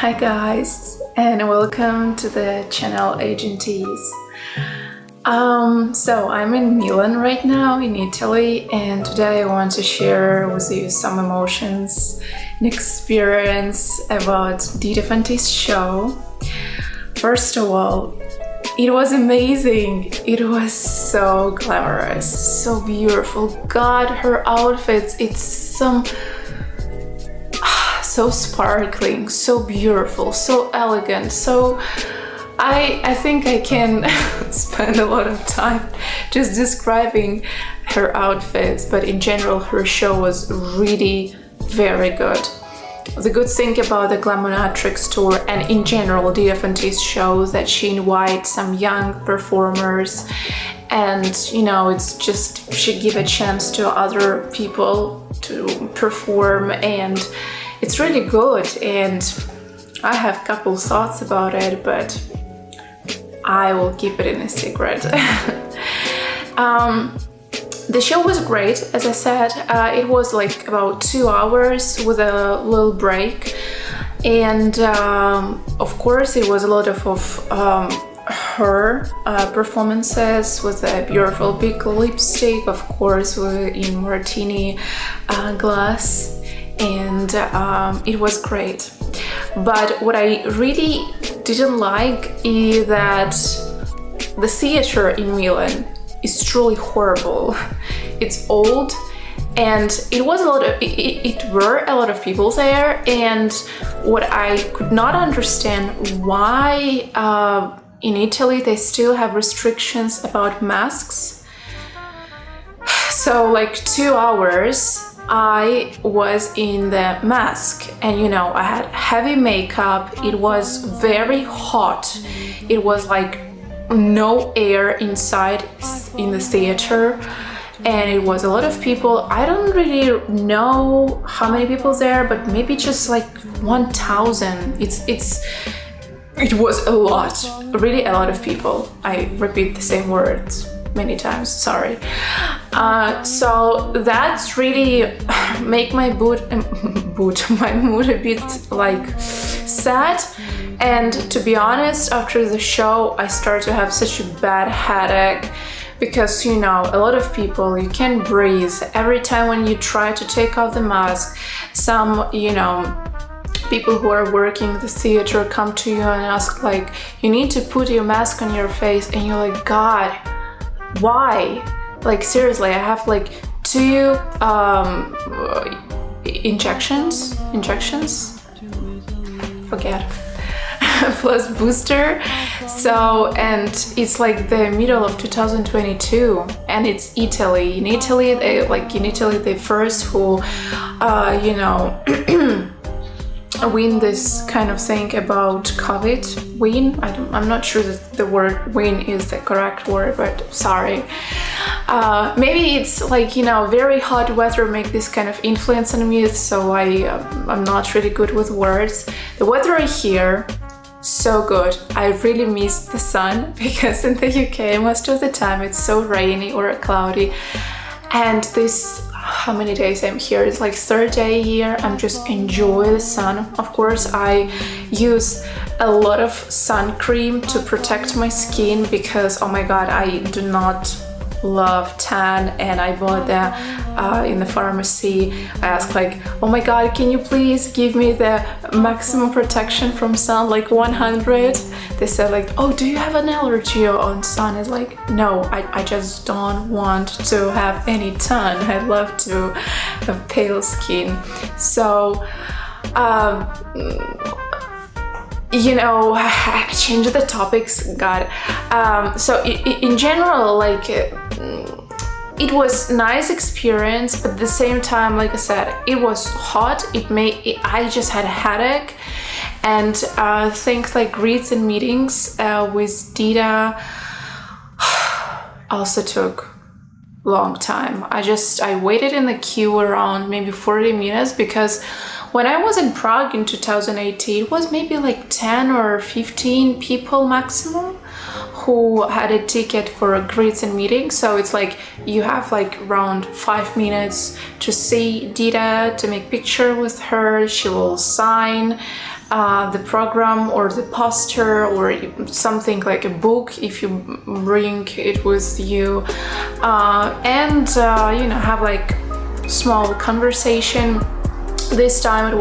Hi guys, and welcome to the channel Agencies. So I'm in Milan right now in Italy, and today I want to share with you some emotions and experience about Dita Von Teese show. First of all, it was amazing. It was so glamorous, so beautiful. God, her outfits, it's so sparkling, so beautiful, so elegant. So I think I can spend a lot of time just describing her outfits, but in general her show was really very good. The good thing about the Glamonatrix tour and in general Dita Von Teese shows that she invites some young performers, and it's just she give a chance to other people to perform, and it's really good. And I have a couple thoughts about it, but I will keep it in a secret. The show was great, as I said. It was like about 2 hours with a little break, and of course it was a lot of her performances with a beautiful big lipstick, of course, in martini glass, and it was great. But what I really didn't like is that the theater in Milan is truly horrible. It's old, and it were a lot of people there, and what I could not understand, why in Italy they still have restrictions about masks. So like 2 hours I was in the mask, and I had heavy makeup. It was very hot. It was like no air inside in the theater, and it was a lot of people. I don't really know how many people there, but maybe just like 1,000. It was a lot, really a lot of people. I repeat the same words many times, sorry. So that's really make my mood a bit like sad. And to be honest, after the show I started to have such a bad headache, because a lot of people, you can't breathe every time when you try to take off the mask. Some people who are working the theater come to you and ask like, you need to put your mask on your face, and you're like, God, why? Like seriously, I have like 2 injections, forget, plus booster. So, and it's like the middle of 2022, and it's Italy. In Italy, they first who win this kind of thing about COVID. I'm not sure that the word win is the correct word, but sorry. Maybe it's like, very hot weather make this kind of influence on me, so I'm not really good with words. The weather here, so good. I really miss the sun, because in the UK most of the time it's so rainy or cloudy, and this, how many days I'm here, it's like 3rd day here, I'm just enjoy the sun. Of course I use a lot of sun cream to protect my skin, because oh my god, I do not love tan, and I bought that in the pharmacy. I asked like, oh my god, can you please give me the maximum protection from sun, like 100? They said like, oh, do you have an allergy on sun? It's like, no, I just don't want to have any tan. I love to have pale skin. So change the topics, God. So in general, like it was nice experience, but at the same time, like I said, it was hot. I just had a headache, and things like greets and meetings with Dita also took long time. I waited in the queue around maybe 40 minutes, because when I was in Prague in 2018, it was maybe like 10 or 15 people maximum who had a ticket for a greets and meeting. So it's like you have like around 5 minutes to see Dita, to make picture with her. She will sign the program or the poster or something like a book if you bring it with you, and have like small conversation. This time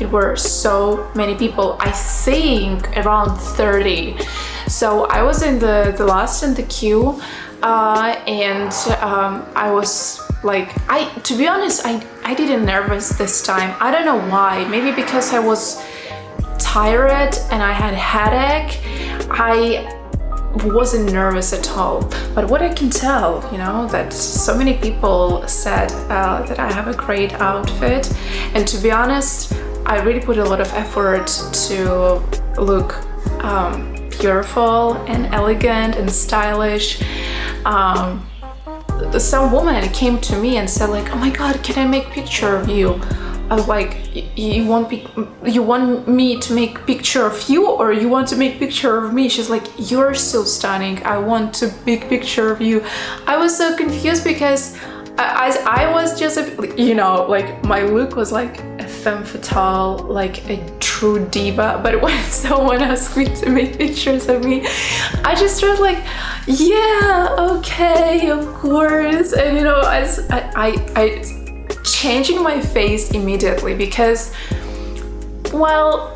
it were so many people, I think around 30. So I was in the last in the queue, and I was like, to be honest, I didn't nervous this time. I don't know why. Maybe because I was tired and I had headache. I wasn't nervous at all. But what I can tell, that so many people said that I have a great outfit, and to be honest, I really put a lot of effort to look beautiful and elegant and stylish. Some woman came to me and said like, oh my god, can I make picture of you? I was like, you want me to make picture of you, or you want to make picture of me? She's like, you're so stunning, I want to make picture of you. I was so confused because I was just, like my look was like a femme fatale, like a true diva. But when someone asked me to make pictures of me, I just was like, yeah, okay, of course. And I changing my face immediately because, well,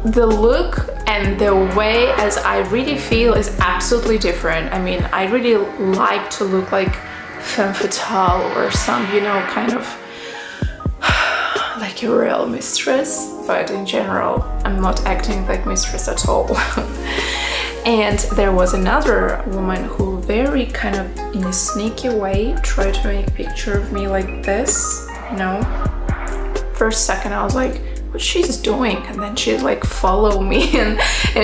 the look and the way as I really feel is absolutely different. I mean, I really like to look like femme fatale or some, kind of like a real mistress, but in general, I'm not acting like mistress at all. And there was another woman who very kind of in a sneaky way tried to make a picture of me like this, First second I was like, what she's doing, and then she's like follow me and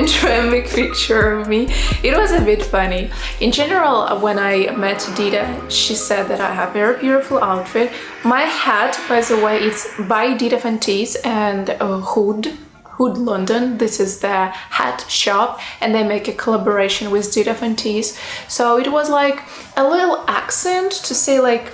try and make picture of me. It was a bit funny. In general, when I met Dita, she said that I have very beautiful outfit. My hat, by the way, it's by Dita Von Teese and Hood London. This is the hat shop, and they make a collaboration with Dita Von Teese. So it was like a little accent to say like,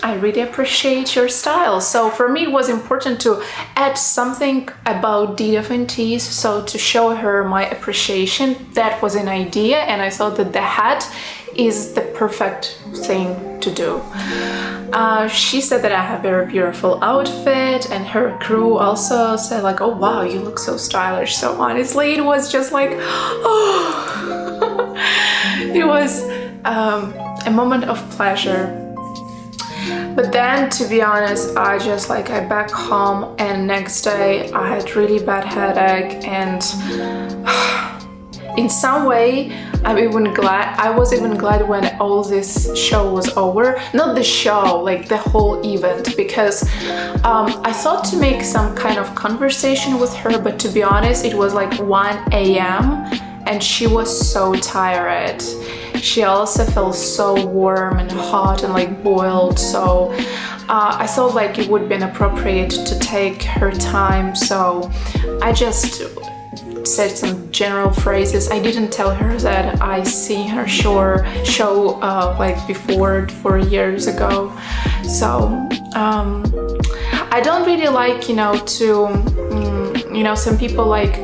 I really appreciate your style. So for me, it was important to add something about Dita Von Teese, so to show her my appreciation. That was an idea, and I thought that the hat is the perfect thing to do. She said that I have a very beautiful outfit, and her crew also said like, oh wow, you look so stylish. So honestly, it was just like, oh, it was a moment of pleasure. But then, to be honest, I back home, and next day I had really bad headache, and in some way I was even glad when all this show was over. Not the show, like the whole event, because I thought to make some kind of conversation with her, but to be honest, it was like 1 a.m. and she was so tired. She also felt so warm and hot and like boiled, so I thought like it would be inappropriate to take her time, so I just said some general phrases. I didn't tell her that I see her show like before 4 years ago. So I don't really like, to, some people like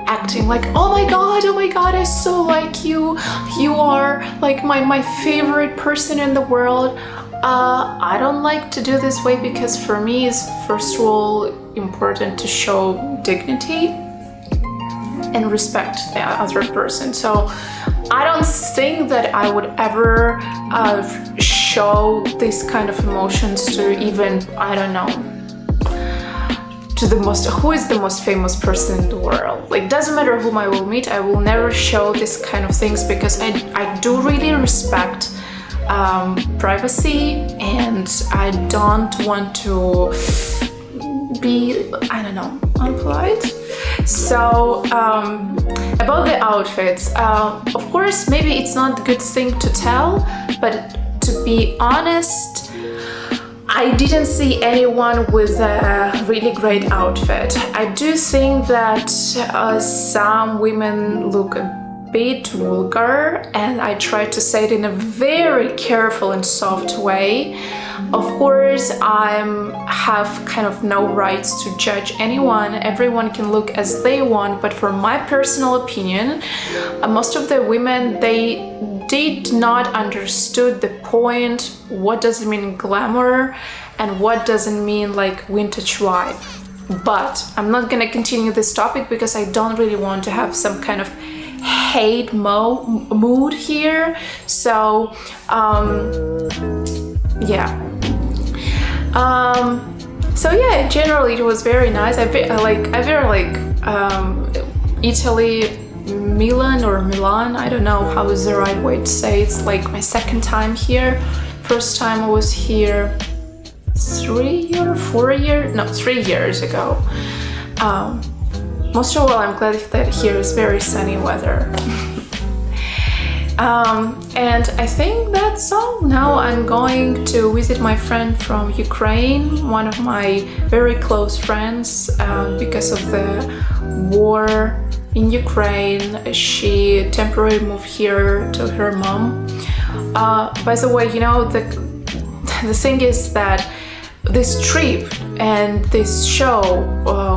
acting like, oh my god, I so like you, you are like my favorite person in the world. I don't like to do this way, because for me it's first of all important to show dignity and respect the other person. So I don't think that I would ever show this kind of emotions to even, I don't know, to who is the most famous person in the world. Like, doesn't matter whom I will meet, I will never show this kind of things, because I do really respect privacy, and I don't want to be, I don't know, unpolite. So about the outfits, of course, maybe it's not a good thing to tell, but to be honest, I didn't see anyone with a really great outfit. I do think that some women look a bit vulgar, and I try to say it in a very careful and soft way. Of course, I have kind of no rights to judge anyone. Everyone can look as they want, but from my personal opinion, most of the women, they did not understood the point. What does it mean glamour and what does it mean like vintage vibe? But I'm not gonna continue this topic because I don't really want to have some kind of hate mood here. So yeah. So yeah, generally it was very nice. I very like Italy, Milan, I don't know how is the right way to say. It's like my second time here. First time I was here 3 years ago. Most of all, I'm glad that here is very sunny weather. And I think that's all. Now I'm going to visit my friend from Ukraine, one of my very close friends, because of the war in Ukraine. She temporarily moved here to her mom. By the way, you know, the thing is that this trip and this show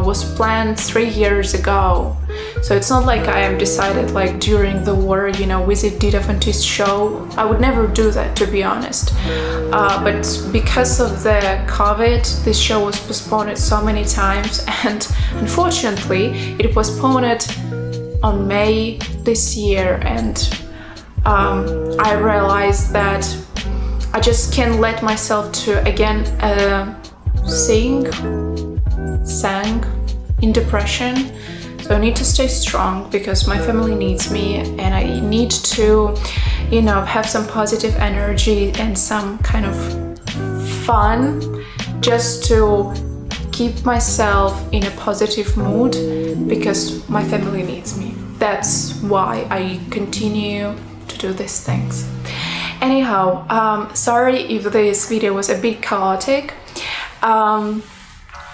was planned 3 years ago. So it's not like I have decided like during the war, you know, visit Dita Von Teese show. I would never do that, to be honest. But because of the COVID, this show was postponed so many times, and unfortunately it was postponed on May this year, and I realized that I just can't let myself to again sang in depression. So I need to stay strong because my family needs me, and I need to, you know, have some positive energy and some kind of fun just to keep myself in a positive mood because my family needs me. That's why I continue to do these things. Anyhow, sorry if this video was a bit chaotic.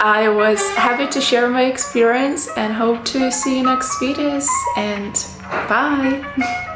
I was happy to share my experience and hope to see you next videos, and bye!